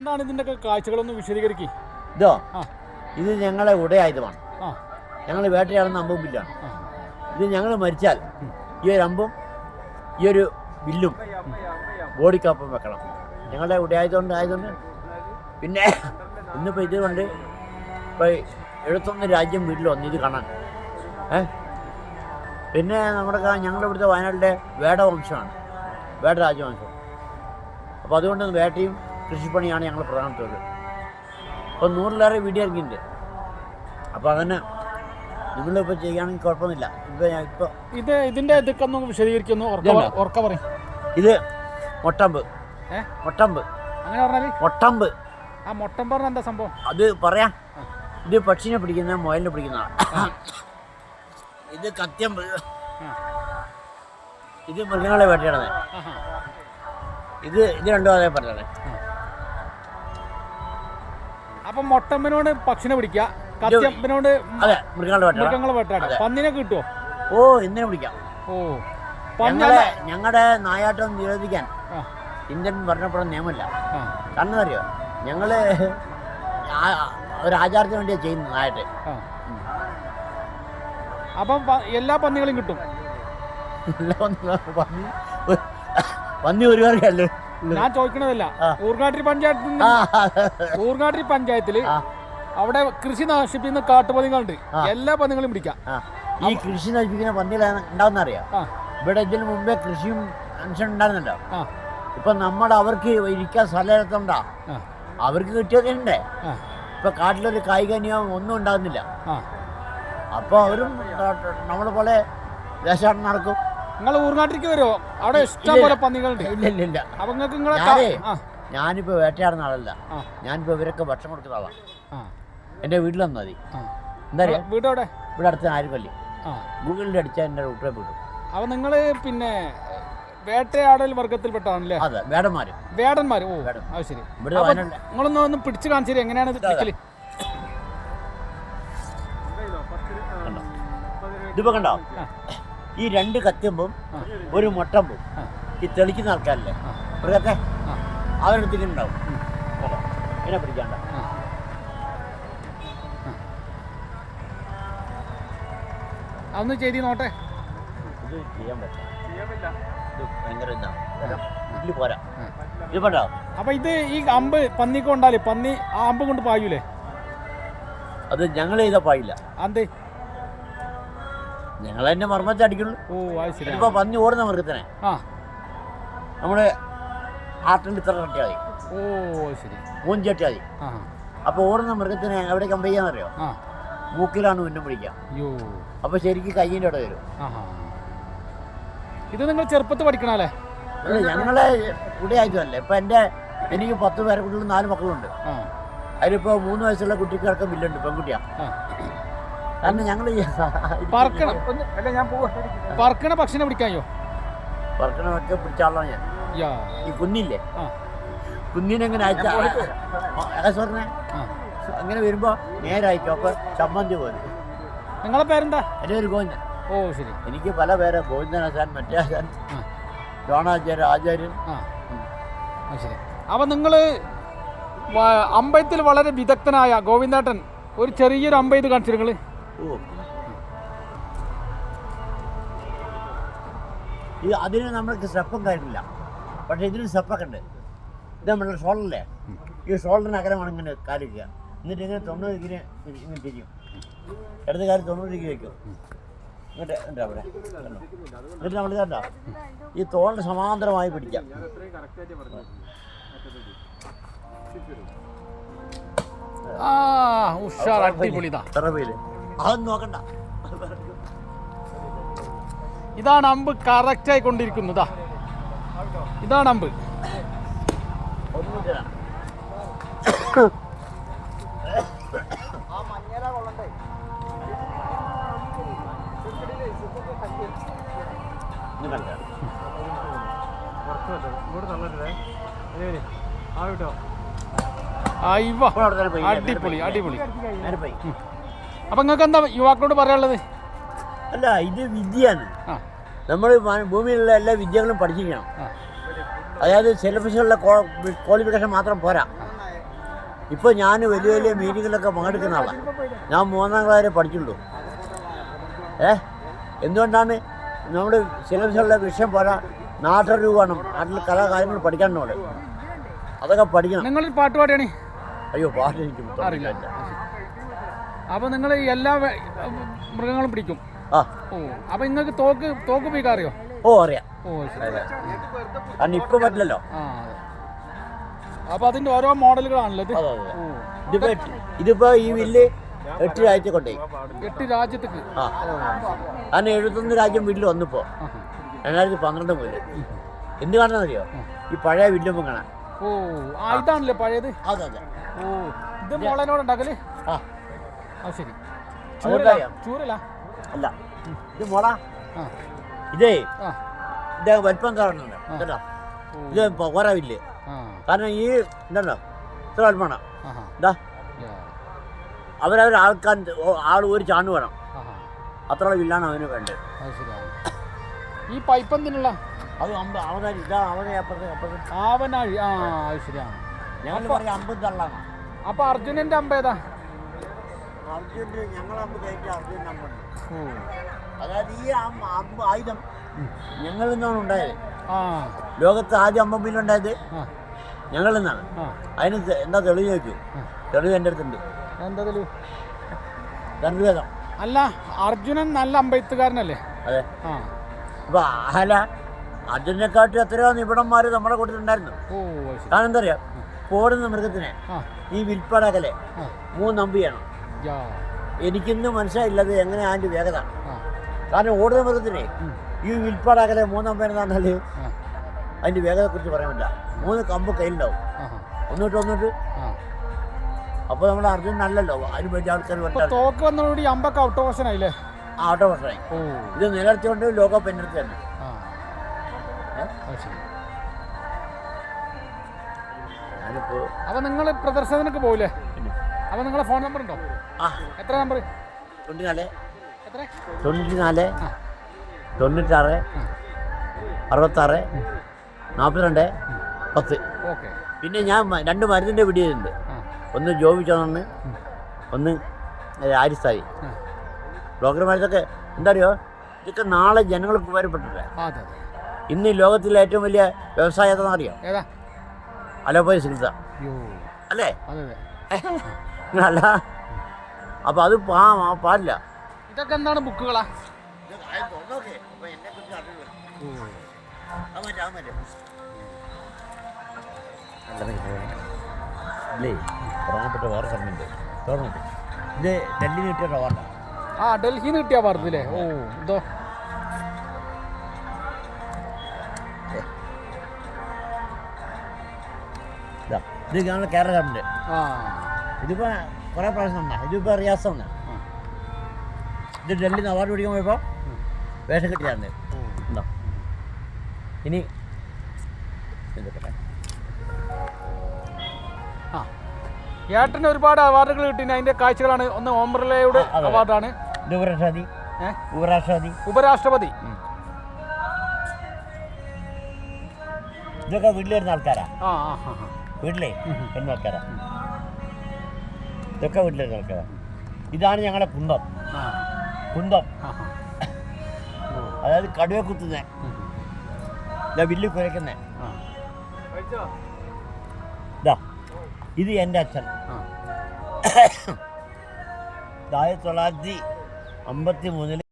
എന്താണ് ഇതിൻ്റെയൊക്കെ കാഴ്ചകളൊന്ന് വിശദീകരിക്കുക. ഇതോ ഇത് ഞങ്ങളെ ഉടയായുധമാണ്. ഞങ്ങൾ വേട്ടയാടുന്ന അമ്പും ബില്ലാണ്. ഇത് ഞങ്ങൾ മരിച്ചാൽ ഈ ഒരു അമ്പും ഈ ഒരു ബില്ലും ബോഡിക്കൊപ്പം വെക്കണം. ഞങ്ങളുടെ ആയതുകൊണ്ട് പിന്നെ ഇന്നിപ്പോൾ ഇതുകൊണ്ട് ഇപ്പോൾ 71 രാജ്യം വീട്ടിൽ വന്നു ഇത് കാണാൻ. പിന്നെ ഞങ്ങളുടെ ഇവിടുത്തെ വയനാട്ടിലെ വേടവംശമാണ്, വേട രാജവംശം. അപ്പോൾ അതുകൊണ്ട് വേട്ടയും കൃഷിപ്പണിയാണ് ഞങ്ങൾ പ്രധാന തൊഴിൽ. അപ്പോൾ 100-ലേറെ വീഡിയോ ഇറങ്ങിയിട്ടുണ്ട്. അപ്പോൾ അതന്നെ നിങ്ങളിപ്പോൾ ചെയ്യുകയാണെങ്കിൽ കുഴപ്പമൊന്നുമില്ല. ഇപ്പോൾ ഇതിൻ്റെ ഇതൊക്കെ ഒന്ന് വിശദീകരിക്കുന്നു. ഇത് മൊട്ടമ്പ്. അങ്ങനെ പറഞ്ഞാൽ മൊട്ടമ്പ്. ആ മൊട്ടമ്പ് പറഞ്ഞാൽ എന്താ സംഭവം? അത് പറയാം. ഇത് പക്ഷിനെ പിടിക്കുന്ന, മുയലിനെ പിടിക്കുന്നതാണ്. ഇത് കത്യമ്പ്. ഇത് മൃഗങ്ങളെ വേട്ടയാടുന്നത്. ഇത് രണ്ടും അതേ പറഞ്ഞത്. അപ്പം മൊട്ടമ്പിനോട് പക്ഷിനെ പിടിക്കുക, കത്യമ്പിനോട് അതെ മൃഗങ്ങളെ വേട്ടയാടുക. പന്നിനെ കിട്ടുമോ? ഓ ഇന്നിനെ പിടിക്കാം. ഓ ഞങ്ങളുടെ നായാട്ടം നിരോധിക്കാൻ ഇന്ത്യൻ ഭരണകൂടം നിയമമില്ല. കാരണം അറിയോ, ഞങ്ങള് ഒരു ആചാരത്തിന് വേണ്ടിയാണ് ചെയ്യുന്നത് നായാട്ട്. അപ്പം എല്ലാ പന്നികളും കിട്ടും? പന്നി ഒരുപാട് ഞാൻ ചോദിക്കണതല്ല. ഊർങ്ങാട്ടിരി പഞ്ചായത്തില് അവിടെ കൃഷി നശിപ്പിക്കുന്ന കാട്ടുപന്നികളുണ്ട്. എല്ലാ പന്നികളും പിടിക്കാം. ഈ കൃഷി നശിപ്പിക്കുന്ന പന്നികൾ ഉണ്ടാവുന്ന അറിയാം. ഇവിടെ ഇതിന് മുമ്പേ കൃഷിയും മനുഷ്യൻ ഉണ്ടായിരുന്നല്ലോ. ഇപ്പൊ അവർക്ക് ഇരിക്കാൻ സ്ഥലത്തുണ്ടാ, അവർക്ക് കിട്ടിയതുണ്ടേ. ഇപ്പൊ കാട്ടിലൊരു കായികനിയോ ഒന്നും ഉണ്ടാകുന്നില്ല. അപ്പൊ അവരും നമ്മളെ പോലെ ദേശാടനം നടക്കും. നിങ്ങൾ ഊർങ്ങാട്ടിരിക്ക് വരുമോ? അവിടെ ഇഷ്ടം പോലെ പന്നികളുണ്ട്. ഇല്ല. അപ്പൊ ഞാനിപ്പോ വേട്ടയാടുന്ന ആളല്ല. ഞാനിപ്പോ ഇവരൊക്കെ ഭക്ഷണം കൊടുക്കുന്ന ആളാണ്. എന്റെ വീട്ടിൽ വന്നാൽ മതി. എന്താ പറയാ, വീടോടെ ഇവിടെ അടുത്ത് ആരുമല്ലേ, ഗൂഗിളിൽ അടിച്ചാൽ എന്റെ റൂട്ടേ വിടും. അപ്പൊ നിങ്ങള് പിന്നെ വേട്ടയാടൽ വർഗത്തിൽപ്പെട്ടാണല്ലേ? അതെ, വേടന്മാര്. ഓ അത് ശരി. നിങ്ങളൊന്ന് പിടിച്ചു കാണിച്ചു എങ്ങനെയാണ് ഇതിപ്പോ കണ്ടോ, ഈ 2 കത്യമ്പും ഒരു മൊട്ടമ്പും ഈ തെളിക്കുന്ന ആൾക്കാരല്ലേ മൃഗത്തെ അവരെടുത്തിട്ടുണ്ടാവും. ഇതിനെ പിടിക്കാണ്ട. അതൊന്ന് ചെയ്തി നോട്ടെ. ഇത് ചെയ്യാൻ പറ്റില്ല. ഇത് ഭയങ്കര ഇതാണ്, ഇതിൽ പോരാ. ഇത് വേണ്ടോ? അപ്പൊ ഇത് ഈ അമ്പ് പന്നിക്ക് കൊണ്ടാല് പന്നി ആ അമ്പ് കൊണ്ട് പായൂലേ? അത് ഞങ്ങൾ ചെയ്താ പായില്ല. അന്തേ ഞങ്ങൾ തന്നെ മർമ്മച്ചടിക്കുള്ളൂ. ഓ അത് ശരി. ഇപ്പൊ പന്നി ഓടുന്ന മൃഗത്തിനെ നമ്മുടെ ആട്ടിൽ ഇത്ര തട്ടിയാൽ മതി. ഓ ശരി. 3 ചട്ടിയാൽ മതി. അപ്പൊ ഓടുന്ന മൃഗത്തിനെ എവിടെ കമ്പയ്യാന്നറിയോ? മൂക്കിലാണ് ഉന്നം പിടിക്കാം. അപ്പൊ ശരിക്കും കയ്യിൻ്റെ അവിടെ വരും. ഇത് നിങ്ങൾ ചെറുപ്പത്ത് പഠിക്കണല്ലേ? ഞങ്ങളെ ഉടയായിട്ടല്ലേ. ഇപ്പൊ എനിക്ക് 10 പേരക്കുട്ടികളും 4 മക്കളുണ്ട്. അതിലിപ്പോ 3 വയസ്സുള്ള കുട്ടികൾക്ക് ബില്ലുണ്ട്, പെൺകുട്ടിയാ. കാരണം ഞങ്ങൾ പറക്കണ പക്ഷിനെ പിടിക്കായോ? പറക്കണൊക്കെ പിടിച്ചാളാണ് ഞാൻ. ഈ കുഞ്ഞില്ലേ, കുഞ്ഞിനെങ്ങനെ അങ്ങനെ വരുമ്പോ നേരെ അയക്കും. അപ്പൊ ചമ്മന്തി പോലെ. നിങ്ങളെ പേരെന്താ? എൻ്റെ പേര് ഗോവിന്ദൻ. ഓ ശരി. എനിക്ക് പല പേര്, ഗോവിന്ദൻ ആശാൻ, മറ്റേ ആശാൻ, ദ്രോണാചാര്യ, ആചാര്യൻ. ശരി. അപ്പൊ നിങ്ങള് അമ്പയത്തിൽ വളരെ വിദഗ്ധനായ ഗോവിന്ദേട്ടൻ ഒരു ചെറിയൊരു അമ്പയത് കാണിച്ചു നിങ്ങള്. അതിന് നമ്മൾക്ക് സ്റ്റെപ്പും കാര്യമില്ല, പക്ഷെ ഇതിന് സ്റ്റെപ്പൊക്കെ ഉണ്ട്. ഇത് നമ്മുടെ ഷോൾഡറില്ലേ, ഈ ഷോൾഡറിന് അകലമാണ് ഇങ്ങനെ കാലിക്കുക. എന്നിട്ട് ഇങ്ങനെ 90 ഡിഗ്രി ഇങ്ങനെ തിരിയും. ഇടത് കാര്യം 90 ഡിഗ്രി വയ്ക്കും. എന്നിട്ട് ഉണ്ട് അവിടെ. എന്നിട്ട് നമ്മൾ കണ്ടോ ഈ തോളിന് സമാന്തരമായി പിടിക്കാം. അതൊന്നും നോക്കണ്ട. ഇതാണ് അമ്പ് കറക്റ്റ് ആയിക്കൊണ്ടിരിക്കുന്നതാ. ഇതാണ് അമ്പ്. അടിപൊളി അടിപൊളി. അപ്പൊ നിങ്ങൾക്ക് എന്താ യുവാക്കളോട് പറയാനുള്ളത്? അല്ല, ഇത് വിദ്യയാണ്. നമ്മൾ ഭൂമിയിലുള്ള എല്ലാ വിദ്യകളും പഠിച്ചിരിക്കണം. അതായത് സിലബസിലുള്ള ക്വാളിഫിക്കേഷൻ മാത്രം പോരാ. ഇപ്പോൾ ഞാൻ വലിയ വലിയ മീറ്റിങ്ങിലൊക്കെ പങ്കെടുക്കുന്ന ആളാണ്. ഞാൻ 3ാം ക്ലാസ് വരെ പഠിച്ചുള്ളൂ. എന്തുകൊണ്ടാണ് നമ്മുടെ സിലബസിലുള്ള വിഷയം പോരാ, നാട്ടറിവ് വേണം, നാട്ടിൽ കലാകാര്യങ്ങൾ പഠിക്കാനുണ്ട്, അതൊക്കെ പഠിക്കണം. നിങ്ങളൊരു പാട്ട് പാടിയാണ്? അയ്യോ, പാട്ട് എനിക്ക് അറിയില്ല. അപ്പോൾ നിങ്ങൾ എല്ലാ മൃഗങ്ങളും പിടിക്കും? ആ. ഓ, അപ്പോൾ നിങ്ങൾക്ക് തോക്ക് പിടിക്കാൻ അറിയോ? ഓ, അറിയാം. ഓ, ശരി. കാരണം ഇപ്പം പറ്റില്ലല്ലോ. ആ, അപ്പോൾ അതിൻ്റെ ഓരോ മോഡലുകളാണല്ലോ ഇത്. ഇതിപ്പോ ഈ വില്ല് 8 രാജ്യത്തെ കൊണ്ടേ. 8 രാജ്യത്തേക്ക്? ആ, കാരണം 71 രാജ്യം വീട്ടിൽ വന്നിപ്പോ 2012 മുതൽ. എന്ത് കാണാന്നറിയോ? ഈ പഴയ വില്ലുമ്പോൾ കാണാൻ. ഓ, ഇതാണല്ലേ പഴയത്? അതെ അതെ. ഓ, ഇത് മോളനോട് ഉണ്ടാക്കല്? ആ, ശരി. ചൂരല? അല്ല, ഇത് മോള. ഇതേ ഇതേ വലിപ്പം കാണുന്നുണ്ട് കേട്ടോ. ഇത് പോരാവില്ലേ? കാരണം ഈ ഇതുണ്ടോ, ഇത്ര വലിപ്പമാണ്. എന്താ ആൾ ഒരു ചാണ് വേണം, അത്ര വില്ലാണ് അവന് വേണ്ടത്. ഈ പൈപ്പ് എന്തിനുള്ള? അത് അവനാഴി. ഇതാ അവനെ അപ്പുറത്ത് ആവനാഴി. ആ, ശരിയാണ്. ഞങ്ങൾ പറയാം 50 തള്ളാണ്. അപ്പൊ അർജുനന്റെ അമ്പ ഏതാ? അർജുൻ്റെ ഞങ്ങൾ അമ്പ് കയറ്റി അർജുൻ്റെ അമ്പുണ്ട്. അതായത് ഈ ആയുധം ഞങ്ങളിൽ നിന്നാണ് ഉണ്ടായത്. ലോകത്ത് ആദ്യം അമ്പമ്പിലുണ്ടായത് ഞങ്ങളിൽ നിന്നാണ്. അതിന് എന്താ തെളിവ് ചോദിച്ചു? തെളിവ് എൻ്റെ അടുത്തുണ്ട്. എന്താ തെളിവ്? ധനുർവേദം. അല്ല, അർജുനൻ നല്ല അമ്പെഴുത്തുകാരനല്ലേ? അതെ. അപ്പൊ അല്ല, അർജുനെക്കാട്ടി എത്രയോ നിപുണന്മാർ നമ്മുടെ കൂട്ടത്തിലുണ്ടായിരുന്നു. കാരണം എന്താ അറിയാം, ഓടുന്ന മൃഗത്തിനെ ഈ വിൽപ്പടകലെ 3 അമ്പ് ചെയ്യണം. എനിക്കിന്ന് മനസ്സിലായില്ലത് എങ്ങനെയാ അതിൻ്റെ വേഗത. കാരണം ഓടുന്ന മൃഗത്തിനെ ഈ വിൽപ്പടകലെ 3 അമ്പ് പറഞ്ഞാൽ അതിൻ്റെ വേഗതയെക്കുറിച്ച് പറയാൻ പറ്റില്ല. 3 കമ്പ് കയ്യിലുണ്ടാവും, ഒന്നിട്ട്. അപ്പോൾ നമ്മുടെ അർജുൻ നല്ലല്ലോ, അതിന് വേണ്ടി ആൾക്കാർ തോക്ക് വന്നതോടുകൂടി അമ്പൊക്കെ ഔട്ട് ഓപ്ഷൻ ആയില്ലേ? ഔട്ട് ഓപ്ഷനായി. ഇത് നിലനിർത്തിക്കൊണ്ട് ലോകകപ്പ് എൻ്റെ അടുത്ത് തന്നെ. അപ്പൊ നിങ്ങൾ പ്രദർശനത്തിനൊക്കെ പോകില്ലേ? അപ്പൊ നിങ്ങളെ ഫോൺ നമ്പർ ഉണ്ടോ? എത്ര നമ്പർ? 94 എത്ര? 94 96 66 42 10. ഓക്കെ. പിന്നെ ഞാൻ 2 മരുന്നിൻ്റെ വീഡിയോ ഉണ്ട്. ഒന്ന് ജോബിച്ചോന്ന്, ഒന്ന് ആരിസ്ഥായി. ബ്ലോഗർ മരുന്നൊക്കെ എന്താ അറിയോ, ഇതൊക്കെ നാളെ ജനങ്ങൾക്ക് ഉപകാരപ്പെട്ടില്ലേ? ഇന്ന് ലോകത്തിലെ ഏറ്റവും വലിയ വ്യവസായം ഏതാണെന്ന് അറിയോ? അലോപ്പതി ചികിത്സ അല്ലേ? അല്ല, അപ്പൊ അത് പാടില്ല. ഇതൊക്കെ എന്താണ് ബുക്കുകളാ? അല്ലേ, പ്രധാനപ്പെട്ട വേറെ സമയമുണ്ട്. തുറന്നിട്ട് ഇത് ഡൽഹിയിൽ കിട്ടിയ അവാർഡാണ്. ഡൽഹിയിൽ നിന്ന് കിട്ടിയ അവാർഡ് അല്ലേ? ഓ, ഇതോ ഇത് ഞങ്ങൾ കേരള ഗവൺമെൻറ്. ഇതിപ്പോൾ കുറേ പ്രാവശ്യം ഉണ്ടാ. ഇതിപ്പോൾ റിയാസാണ്. ഇത് ഡൽഹിയിൽ നിന്ന് അവാർഡ് പിടിക്കാൻ പോയപ്പോൾ വേഷം കിട്ടിയായിരുന്നു. ഉണ്ടോ? ഇനി എന്തൊക്കെ ഏട്ടന് ഒരുപാട് അവാർഡുകൾ കിട്ടി. അതിന്റെ കാഴ്ചകളാണ്. ഒന്ന് ഓംബ്രലയുടെ അവാർഡാണ്. ഉപരാഷ്ട്രപതി. ഇതൊക്കെ വീട്ടിൽ വരുന്ന ആൾക്കാരാ. വീട്ടിലേ വരുന്ന ആൾക്കാരാ. ഇതൊക്കെ വീട്ടിൽ വരുന്ന ആൾക്കാരാ. ഇതാണ് ഞങ്ങളുടെ കുന്തം. അതായത് കടുവ കുത്തുന്നേ, വില്ല് കുരയ്ക്കുന്നേ. ഇത് എൻ്റെ അച്ഛൻ 1953